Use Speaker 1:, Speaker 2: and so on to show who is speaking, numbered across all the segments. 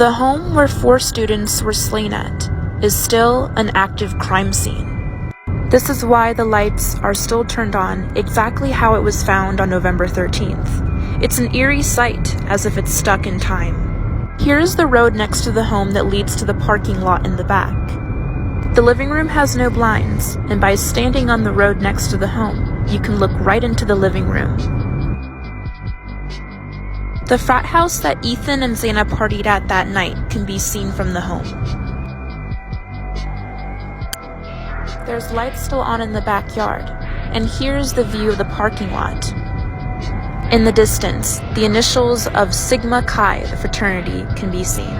Speaker 1: The home where 4 students were slain at is still an active crime scene. This is why the lights are still turned on exactly how it was found on November 13th. It's an eerie sight, as if it's stuck in time. Here's the road next to the home that leads to the parking lot in the back. The living room has no blinds, and by standing on the road next to the home, you can look right into the living room. The frat house that Ethan and Xana partied at that night can be seen from the home. There's lights still on in the backyard, and here's the view of the parking lot. In the distance, the initials of Sigma Chi, the fraternity, can be seen.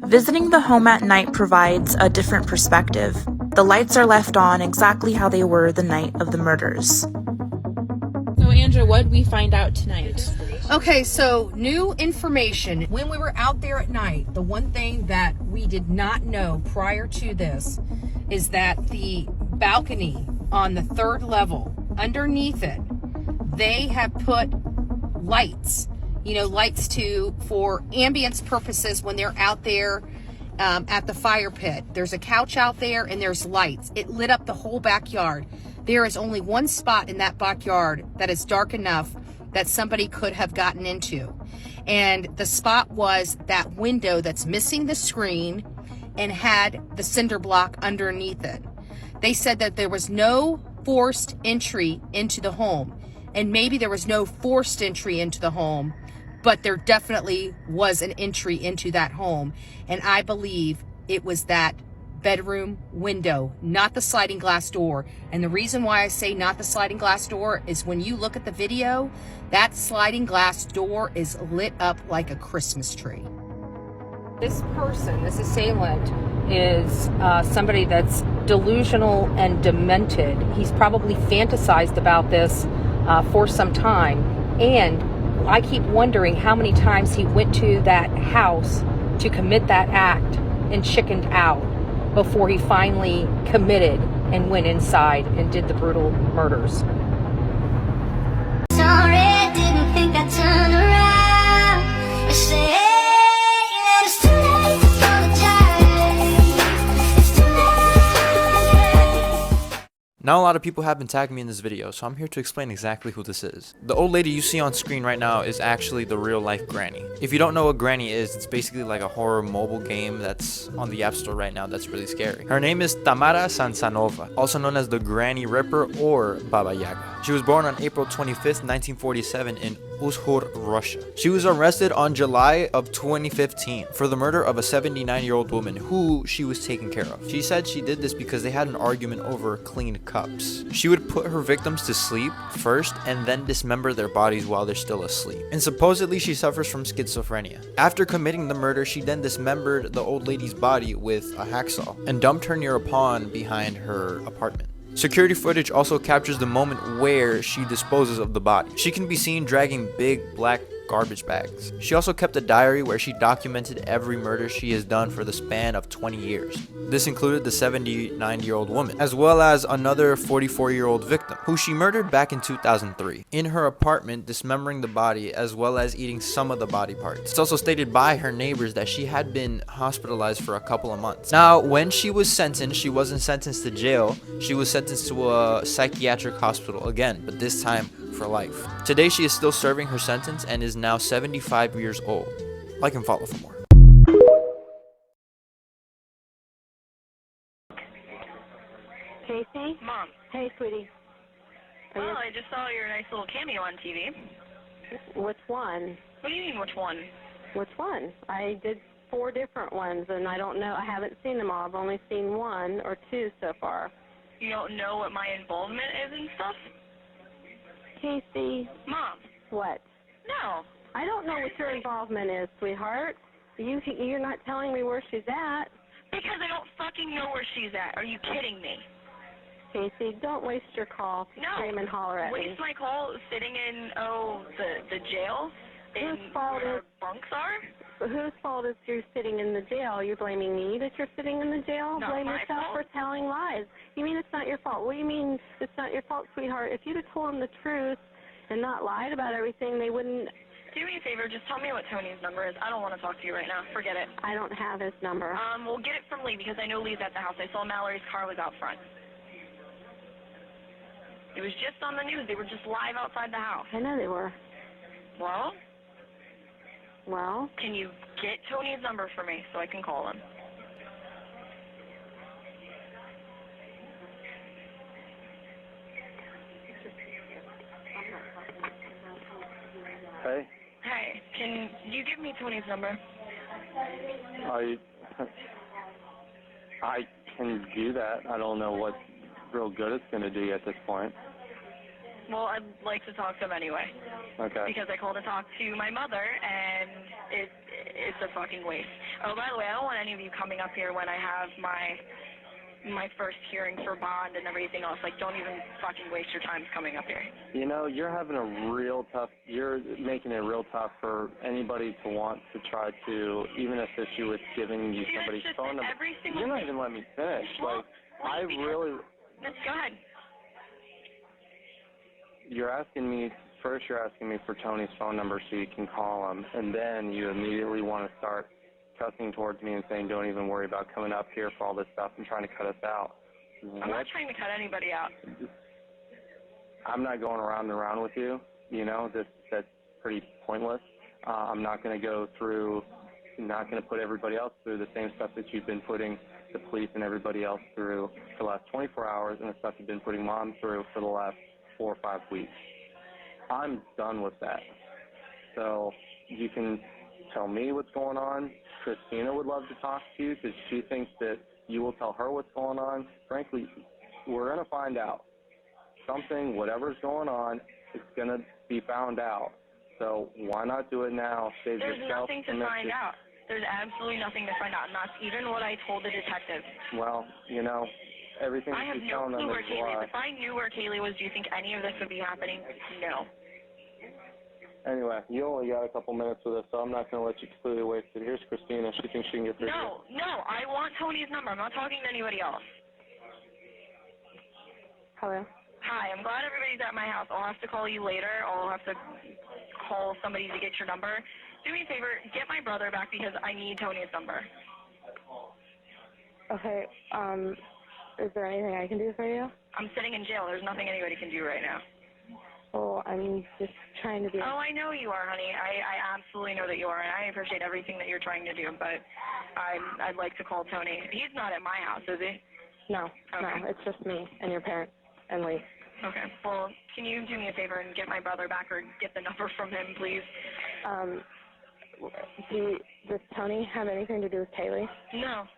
Speaker 1: Visiting the home at night provides a different perspective. The lights are left on exactly how they were the night of the murders. So Andrew, what did we find out tonight?
Speaker 2: Okay, so new information. When we were out there at night, the one thing that we did not know prior to this is that the balcony on the 3rd level, underneath it, they have put lights, lights for ambience purposes when they're out there at the fire pit. There's a couch out there and there's lights. It lit up the whole backyard. There is only one spot in that backyard that is dark enough that somebody could have gotten into. And the spot was that window that's missing the screen and had the cinder block underneath it. They said that there was no forced entry into the home. And maybe there was no forced entry into the home, but there definitely was an entry into that home. And I believe it was that bedroom window, not the sliding glass door. And the reason why I say not the sliding glass door is when you look at the video, that sliding glass door is lit up like a Christmas tree. This person, this assailant, is somebody that's delusional and demented. He's probably fantasized about this for some time. And I keep wondering how many times he went to that house to commit that act and chickened out before he finally committed and went inside and did the brutal murders.
Speaker 3: Sorry, didn't think I'd turn around. I say, hey, it's too late to apologize. It's too late.
Speaker 4: Now a lot of people have been tagging me in this video, so I'm here to explain exactly who this is. The old lady you see on screen right now is actually the real life Granny. If you don't know what Granny is, it's basically like a horror mobile game that's on the App Store right now that's really scary. Her name is Tamara Sansanova, also known as the Granny Ripper or Baba Yaga. She was born on April 25th, 1947 in Uzhur, Russia. She was arrested on July of 2015 for the murder of a 79-year-old woman who she was taking care of. She said she did this because they had an argument over clean cups. She would put her victims to sleep first and then dismember their bodies while they're still asleep. And supposedly she suffers from schizophrenia. After committing the murder, she then dismembered the old lady's body with a hacksaw and dumped her near a pond behind her apartment. Security footage also captures the moment where she disposes of the body. She can be seen dragging big black garbage bags. She also kept a diary where she documented every murder she has done for the span of 20 years. This included the 79-year-old woman, as well as another 44-year-old victim, who she murdered back in 2003, in her apartment, dismembering the body as well as eating some of the body parts. It's also stated by her neighbors that she had been hospitalized for a couple of months. Now, when she was sentenced, she wasn't sentenced to jail, she was sentenced to a psychiatric hospital again, but this time for life. Today she is still serving her sentence and is now 75 years old. Like and follow for more.
Speaker 5: Casey?
Speaker 6: Mom.
Speaker 5: Hey, sweetie.
Speaker 6: Well, I just saw your nice little cameo on TV.
Speaker 5: Which one?
Speaker 6: What do you mean, which one?
Speaker 5: Which one? I did 4 different ones, and I don't know. I haven't seen them all. I've only seen 1 or 2 so far.
Speaker 6: You don't know what my involvement is and stuff?
Speaker 5: Casey?
Speaker 6: Mom.
Speaker 5: What?
Speaker 6: No.
Speaker 5: I don't know what your involvement is, sweetheart. You're not telling me where she's at.
Speaker 6: Because I don't fucking know where she's at. Are you kidding me?
Speaker 5: Casey, don't waste your call to scream and holler at me.
Speaker 6: Waste my call sitting in, the jail?
Speaker 5: Whose fault is
Speaker 6: bunks are?
Speaker 5: Whose fault is you're sitting in the jail? You're blaming me that you're sitting in the jail?
Speaker 6: Not
Speaker 5: Blame
Speaker 6: my
Speaker 5: yourself
Speaker 6: fault.
Speaker 5: for telling lies. You mean it's not your fault? What do you mean it's not your fault, sweetheart? If you'd have told them the truth and not lied about everything, they wouldn't
Speaker 6: do me a favor, just tell me what Tony's number is. I don't want to talk to you right now. Forget it.
Speaker 5: I don't have his number.
Speaker 6: We'll get it from Lee because I know Lee's at the house. I saw Mallory's car was out front. It was just on the news. They were just live outside the house.
Speaker 5: I know they were.
Speaker 6: Well, can you get Tony's number for me so I can call him?
Speaker 7: Hey?
Speaker 6: Hey, can you give me Tony's number?
Speaker 7: I can do that. I don't know what real good it's going to do you at this point.
Speaker 6: Well, I'd like to talk to him anyway.
Speaker 7: Okay.
Speaker 6: Because I called to talk to my mother, and it's a fucking waste. Oh, by the way, I don't want any of you coming up here when I have my first hearing for bond and everything else. Like, don't even fucking waste your time coming up here.
Speaker 7: You know, you're making it real tough for anybody to want to try to even assist you with giving you somebody's phone number. You're not even letting me finish.
Speaker 6: Well, Let's go ahead.
Speaker 7: You're asking me for Tony's phone number so you can call him, and then you immediately want to start cussing towards me and saying don't even worry about coming up here for all this stuff and trying to cut us out.
Speaker 6: I'm not trying to cut anybody out.
Speaker 7: I'm not going around and around with you. You know, that's pretty pointless. I'm not going to put everybody else through the same stuff that you've been putting the police and everybody else through for the last 24 hours and the stuff you've been putting Mom through for the last 4 or 5 weeks. I'm done with that. So you can tell me what's going on. Christina would love to talk to you because she thinks that you will tell her what's going on. Frankly, we're going to find out. Whatever's going on, it's going to be found out. So why not do it now? Save
Speaker 6: There's
Speaker 7: yourself
Speaker 6: nothing to find out. There's absolutely nothing to find out, and that's even what I told the detective.
Speaker 7: Well, you know, everything
Speaker 6: I have
Speaker 7: she's
Speaker 6: no
Speaker 7: telling them
Speaker 6: clue where
Speaker 7: is a
Speaker 6: Kaylee
Speaker 7: lie.
Speaker 6: is. If I knew where Kaylee was, do you think any of this would be happening? No.
Speaker 7: Anyway, you only got a couple minutes with us, so I'm not going to let you completely waste it. Here's Christina. She thinks she can get through.
Speaker 6: No, I want Tony's number. I'm not talking to anybody else.
Speaker 5: Hello?
Speaker 6: Hi, I'm glad everybody's at my house. I'll have to call you later. I'll have to call somebody to get your number. Do me a favor, get my brother back because I need Tony's number.
Speaker 5: Okay, is there anything I can do for you?
Speaker 6: I'm sitting in jail. There's nothing anybody can do right now.
Speaker 5: Well, I'm just trying to be...
Speaker 6: Oh, I know you are, honey. I absolutely know that you are, and I appreciate everything that you're trying to do, but I'd like to call Tony. He's not at my house, is he?
Speaker 5: No, it's just me and your parents and Lee.
Speaker 6: Okay, well, can you do me a favor and get my brother back or get the number from him, please?
Speaker 5: Does Tony have anything to do with Kaylee?
Speaker 6: No.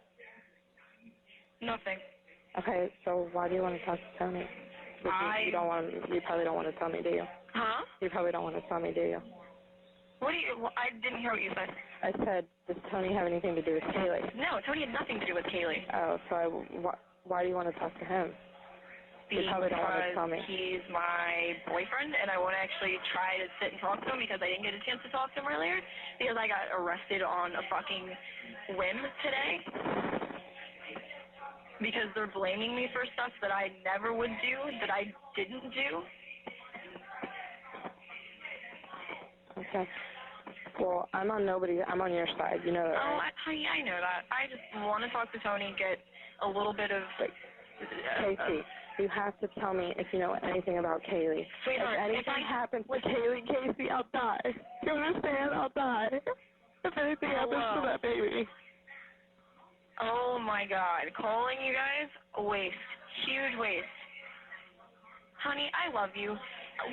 Speaker 6: Nothing.
Speaker 5: Okay, so why do you want to talk to Tony? You probably don't want to tell me, do you?
Speaker 6: Huh?
Speaker 5: You probably don't want to tell me, do you?
Speaker 6: I didn't hear what you said.
Speaker 5: I said, does Tony have anything to do with Kaylee?
Speaker 6: No, Tony had nothing to do with Kaylee.
Speaker 5: Oh, so why do you want to talk to him? You probably don't want to tell me.
Speaker 6: He's my boyfriend, and I want to actually try to sit and talk to him because I didn't get a chance to talk to him earlier because I got arrested on a fucking whim today. Because they're blaming me for stuff that I never would do, that I didn't do.
Speaker 5: Okay. Well, I'm on your side, you know that, right?
Speaker 6: I know that. I just want to talk to Tony, get a little bit of...
Speaker 5: Casey, you have to tell me if you know anything about Kaylee.
Speaker 6: Sweetheart,
Speaker 5: if anything happens to Kaylee, Casey, I'll die. You understand? I'll die. If anything happens to that baby.
Speaker 6: Oh my God, calling you guys, a waste, huge waste. Honey, I love you.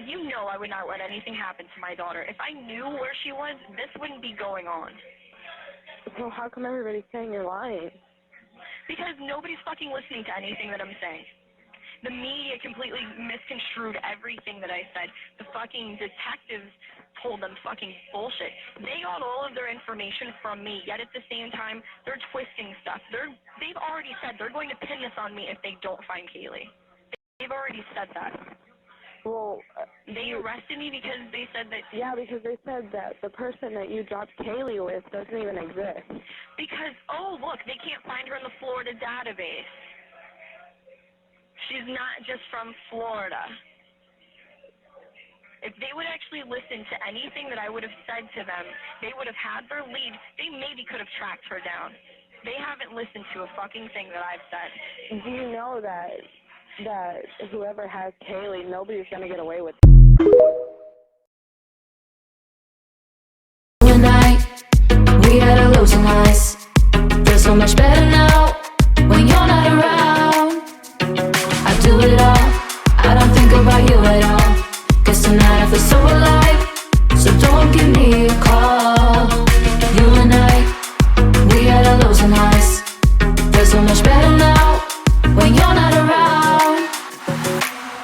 Speaker 6: You know I would not let anything happen to my daughter. If I knew where she was, this wouldn't be going on.
Speaker 5: So how come everybody's saying you're lying?
Speaker 6: Because nobody's fucking listening to anything that I'm saying. The media completely misconstrued everything that I said. The fucking detectives told them fucking bullshit. They got all of their information from me, yet at the same time, they're twisting stuff. They've already said they're going to pin this on me if they don't find Kaylee. They've already said that.
Speaker 5: Well,
Speaker 6: they arrested me because they said that...
Speaker 5: Yeah, because they said that the person that you dropped Kaylee with doesn't even exist.
Speaker 6: Because, oh, look, they can't find her in the Florida database. She's not just from Florida. If they would actually listen to anything that I would have said to them, they would have had their lead. They maybe could have tracked her down. They haven't listened to a fucking thing that I've said.
Speaker 5: Do you know that whoever has Kaylee, nobody's gonna get away with it?
Speaker 3: One night, we had a losing eyes. Feel so much better now when you're not around. I do it all, I don't think about you at all. Guess tonight I feel so alive, so don't give me a call. You and I, we had a losing eyes. Feel so much better now when you're not around.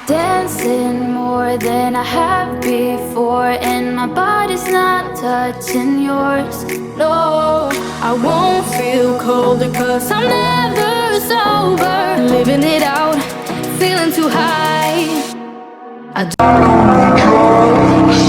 Speaker 3: Dancing more than I have before, and my body's not touching yours. No, I won't feel colder, cause I'm never sober. Living it out, feeling too high. I don't